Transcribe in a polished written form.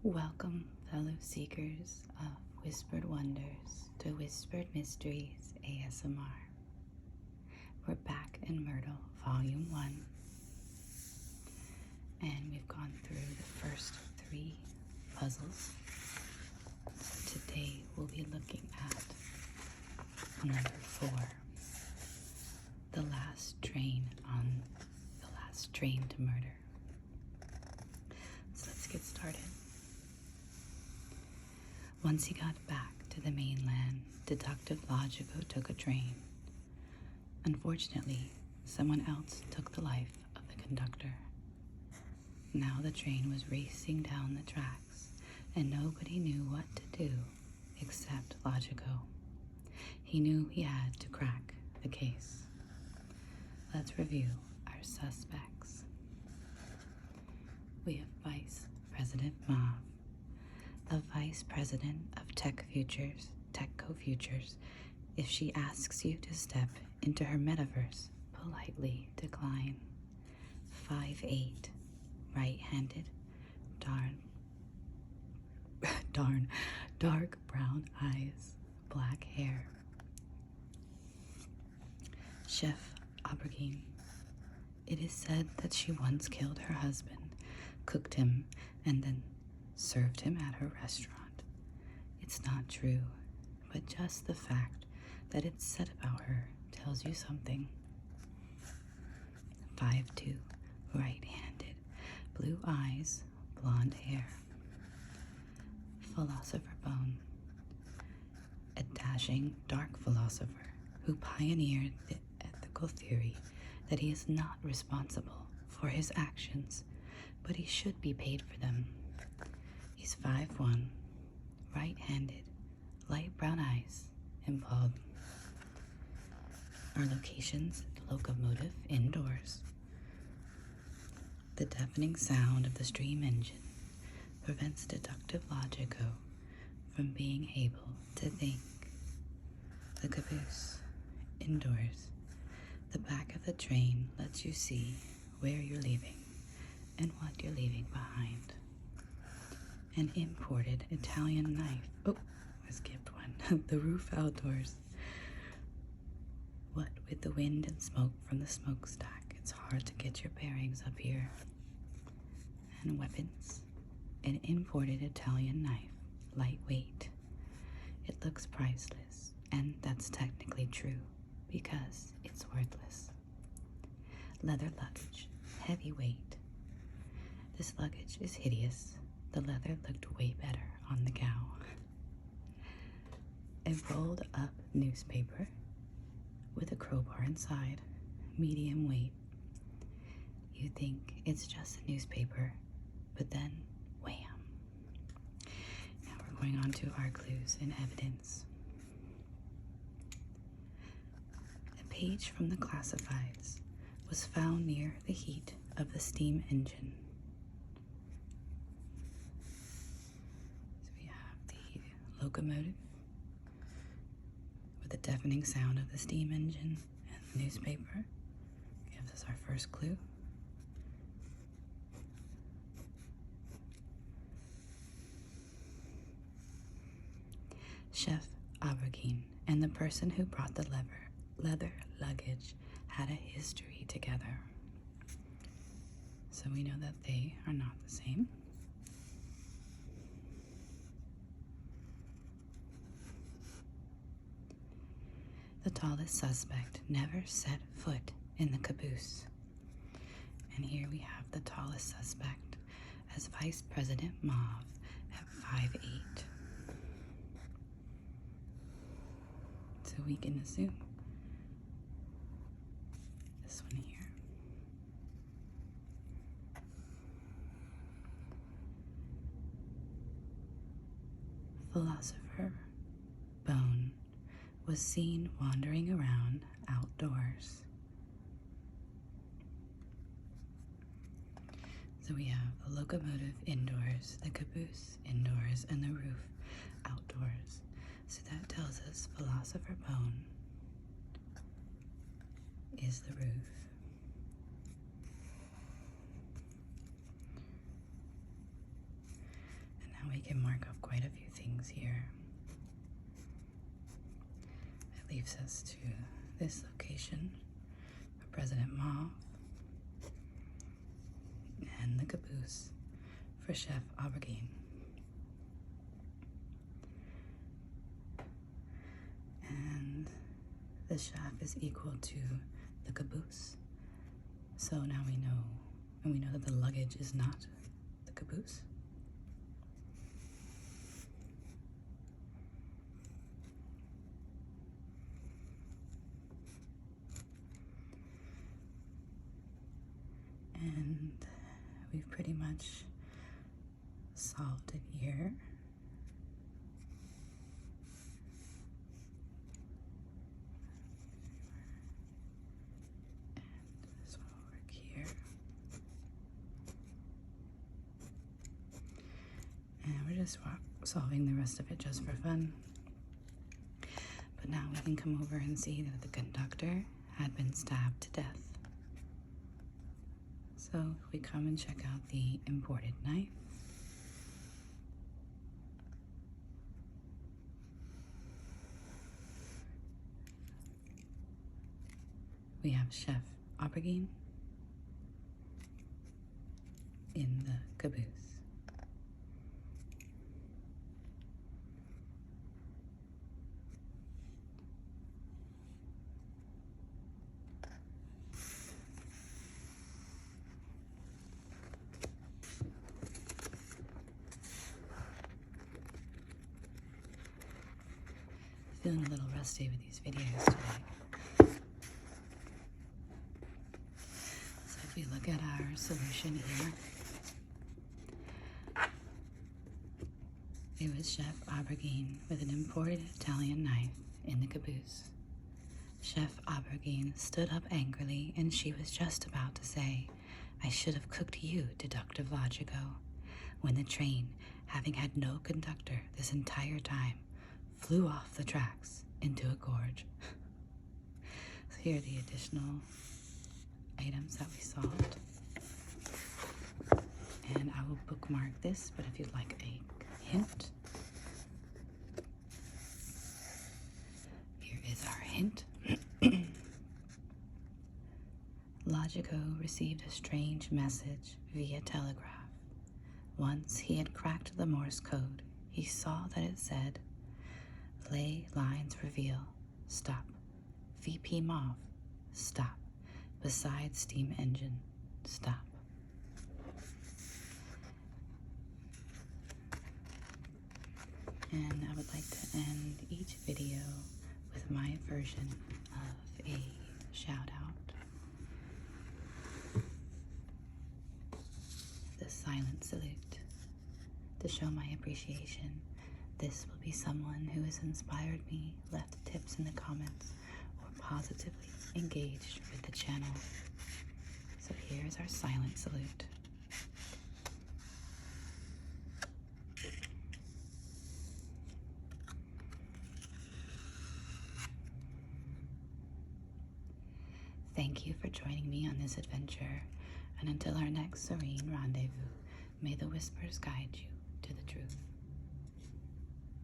Welcome, fellow seekers of Whispered Wonders, to Whispered Mysteries ASMR. We're back in Murdle, Volume 1, and we've gone through the first 3 puzzles. So today we'll be looking at number 4, the last train to murder. So let's get started. Once he got back to the mainland, Deductive Logico took a train. Unfortunately, someone else took the life of the conductor. Now the train was racing down the tracks, and nobody knew what to do except Logico. He knew he had to crack the case. Let's review our suspects. We have Vice President Mauve. A vice president of Techco Futures, if she asks you to step into her metaverse, politely decline. 5'8", right-handed, dark brown eyes, black hair. Chef Aubergine. It is said that she once killed her husband, cooked him, and then served him at her restaurant. It's not true, but just the fact that it's said about her tells you something. 5'2", right-handed, blue eyes, blonde hair. Philosopher Bone. A dashing, dark philosopher who pioneered the ethical theory that he is not responsible for his actions, but he should be paid for them. He's 5'1", right-handed, light brown eyes, and bald. Our locations: the locomotive indoors. The deafening sound of the steam engine prevents Deductive Logico from being able to think. The caboose indoors. The back of the train lets you see where you're leaving and what you're leaving behind. An imported Italian knife. Oh, I skipped one. The roof outdoors. What with the wind and smoke from the smokestack, it's hard to get your bearings up here. And weapons. An imported Italian knife, lightweight. It looks priceless, and that's technically true, because it's worthless. Leather luggage, heavyweight. This luggage is hideous. The leather looked way better on the cow. A rolled up newspaper with a crowbar inside, medium weight. You think it's just a newspaper, but then wham. Now we're going on to our clues and evidence. A page from the classifieds was found near the heat of the steam engine. Locomotive with the deafening sound of the steam engine, and the newspaper gives us our first clue. Chef Aubergine and the person who brought the leather luggage had a history together. So we know that they are not the same. The tallest suspect never set foot in the caboose. And here we have the tallest suspect as Vice President Mauve at 5'8". So we can assume this one here. Philosopher Bone was seen wandering around outdoors. So we have the locomotive indoors, the caboose indoors, and the roof outdoors. So that tells us Philosopher Bone is the roof. And And we can mark up quite a few things here. It leaves us to this location for President Mauve and the caboose for Chef Aubergine. And the chef is equal to the caboose. So now we know, and we know that the luggage is not the caboose. And we've pretty much solved it here. And this one will work here. And we're just solving the rest of it just for fun. But now we can come over and see that the conductor had been stabbed to death. So if we come and check out the imported knife, we have Chef Aubergine in the caboose. Feeling a little rusty with these videos today. So if we look at our solution here, it was Chef Aubergine with an imported Italian knife in the caboose. Chef Aubergine stood up angrily, and she was just about to say, "I should have cooked you, Deductive Logico," when the train, having had no conductor this entire time, flew off the tracks into a gorge. So here are the additional items that we solved. And I will bookmark this, but if you'd like a hint, here is our hint. Logico received a strange message via telegraph. Once he had cracked the Morse code, he saw that it said, "Lay lines reveal, stop. VP Mauve, stop. Beside steam engine, stop." And I would like to end each video with my version of a shout out. The silent salute. To show my appreciation, this will be someone who has inspired me, left tips in the comments, or positively engaged with the channel. So here's our silent salute. Thank you for joining me on this adventure, and until our next serene rendezvous, may the whispers guide you to the truth.